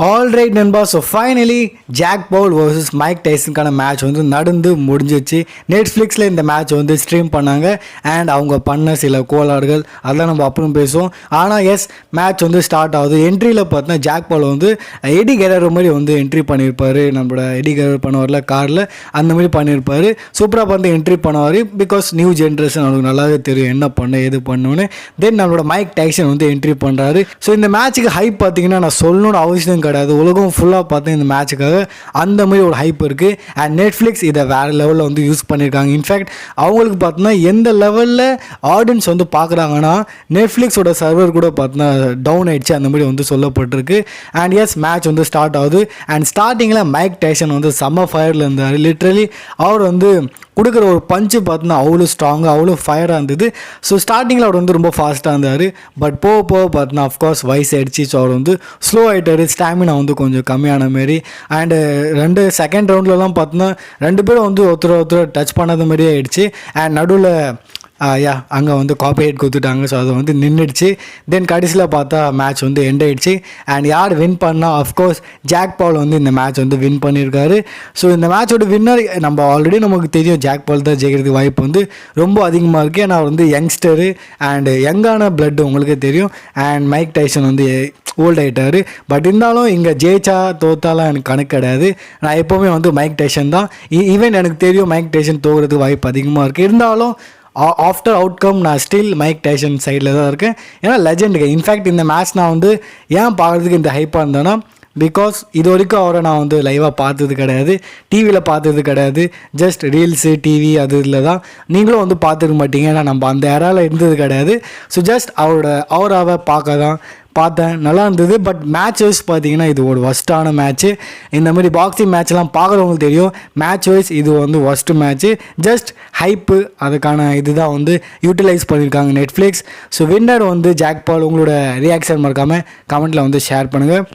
All right நண்பா. So finally Jake Paul versus Mike டைசனுக்கான match வந்து நடந்து முடிஞ்சிச்சு. நெட்ஃப்ளிக்ஸில் இந்த மேட்ச் வந்து ஸ்ட்ரீம் பண்ணாங்க. அண்ட் அவங்க பண்ண சில கோளாறுகள் அதெல்லாம் நம்ம அப்புறம் பேசுவோம். ஆனால் எஸ், மேட்ச் வந்து ஸ்டார்ட் ஆகுது. என்ட்ரியில் பார்த்தீங்கன்னா ஜாக் பவுல் வந்து எடி கெரர் மாதிரி வந்து என்ட்ரி பண்ணியிருப்பார். நம்மளோட எடி கெரர் பண்ணுவார்ல காரில், அந்த மாதிரி பண்ணியிருப்பார். சூப்பராக வந்து என்ட்ரி பண்ணுவார். பிகாஸ் நியூ ஜென்ரேஷன் அவனுக்கு நல்லாவே தெரியும் என்ன பண்ண எது பண்ணுன்னு. தென் நம்மளோட மைக் டைசன் வந்து என்ட்ரி பண்ணுறாரு. ஸோ இந்த மேட்ச்சுக்கு ஹைப் பார்த்தீங்கன்னா நான் சொல்லணும்னு அவசியம் கிடையாது. உலகம் ஃபுல்லாக பார்த்தா இந்த மேட்சுக்காக அந்த மாதிரி ஒரு ஹைப் இருக்குது. அண்ட் நெட்ஃப்ளிக்ஸ் இதை வேறு லெவலில் வந்து யூஸ் பண்ணியிருக்காங்க. இன்ஃபேக்ட் அவங்களுக்கு பார்த்தோன்னா எந்த லெவலில் ஆடியன்ஸ் வந்து பார்க்குறாங்கன்னா நெட்ஃப்ளிக்ஸோட சர்வர் கூட பார்த்தோன்னா டவுன் ஆயிடுச்சு, அந்த மாதிரி வந்து சொல்லப்பட்டிருக்கு. அண்ட் எஸ், மேட்ச் வந்து ஸ்டார்ட் ஆகுது. அண்ட் ஸ்டார்டிங்கில் மைக் டைசன் வந்து செம்ம ஃபயரில் இருந்தார். லிட்ரலி அவர் வந்து கொடுக்குற ஒரு பஞ்சு பார்த்தோன்னா அவ்வளோ ஸ்ட்ராங்காக அவ்வளோ ஃபயராக இருந்தது. ஸோ ஸ்டார்டிங்கில் அவர் வந்து ரொம்ப ஃபாஸ்ட்டாக இருந்தார். பட் போக போக பார்த்தோன்னா அஃப்கோர்ஸ் வயசு ஆயிடுச்சு. ஸோ அவர் வந்து ஸ்லோ ஆகிட்டார். ஸ்டாமினா வந்து கொஞ்சம் கம்மியான மாரி. அண்டு செகண்ட் ரவுண்ட்லலாம் பார்த்தோன்னா ரெண்டு பேரும் வந்து ஒருத்தர் டச் பண்ணாத மாதிரியே ஆயிடுச்சு. அண்ட் நடுவில் அங்கே வந்து காப்பிரைட் கொடுத்துட்டாங்க. ஸோ அது வந்து நின்றுடுச்சு. தென் கடைசியில் பார்த்தா மேட்ச் வந்து எண்ட் ஆயிடுச்சு. அண்ட் யார் வின் பண்ணால் அஃப்கோர்ஸ் ஜாக் பால் வந்து இந்த மேட்ச் வந்து வின் பண்ணியிருக்காரு. ஸோ இந்த மேட்சோட வின்னர் நம்ம ஆல்ரெடி நமக்கு தெரியும், ஜாக் பால் தான் ஜெயிக்கிறதுக்கு வாய்ப்பு வந்து ரொம்ப அதிகமாக இருக்குது. ஏன்னா அவர் வந்து யங்ஸ்டரு அண்டு யங்கான பிளட்டு உங்களுக்கே தெரியும். அண்ட் மைக் டைசன் வந்து ஓல்ட் ஆகிட்டார். பட் இருந்தாலும் இங்கே ஜெயிச்சா தோத்தாலாம் எனக்கு கணக்கு கிடையாது. நான் எப்போவுமே வந்து மைக் டைசன் தான். ஈவன் எனக்கு தெரியும் மைக் டைசன் தோகிறதுக்கு வாய்ப்பு அதிகமாக இருக்குது. இருந்தாலும் ஆஃப்டர் அவுட்கம் நான் ஸ்டில் மைக் டைசன் சைடில் தான் இருக்கேன். ஏன்னா லெஜெண்டுக்கு. இன்ஃபேக்ட் இந்த மேட்ச் நான் வந்து ஏன் பார்க்குறதுக்கு இந்த ஹைப்பாக இருந்தேன்னா, பிகாஸ் இது வரைக்கும் அவரை நான் வந்து லைவாக பார்த்தது கிடையாது, டிவியில் பார்த்தது கிடையாது. ஜஸ்ட் ரீல்ஸு டிவி அது இதில் தான். நீங்களும் வந்து பார்த்துக்க மாட்டீங்க, ஏன்னா நம்ம அந்த ஏராவில் இருந்தது கிடையாது. ஸோ ஜஸ்ட் அவரை பார்க்க தான் பார்த்தேன். நல்லா இருந்தது. பட் மேட்ச் வைஸ் பார்த்தீங்கன்னா இது ஒரு ஒஸ்ட்டான மேட்ச்சு. இந்த மாதிரி பாக்ஸிங் மேட்ச்லாம் பார்க்குறவங்களுக்கு தெரியும். மேட்ச் வைஸ் இது வந்து ஒஸ்ட்டு மேட்ச்சு. ஜஸ்ட் ஹைப்பு அதுக்கான இதுதான் வந்து யூட்டிலைஸ் பண்ணியிருக்காங்க நெட்ஃப்ளிக்ஸ். ஸோ வின்னர் வந்து ஜாக் பால். உங்களோட ரியாக்ஷன் மறக்காமல் கமெண்ட்டில் வந்து ஷேர் பண்ணுங்கள்.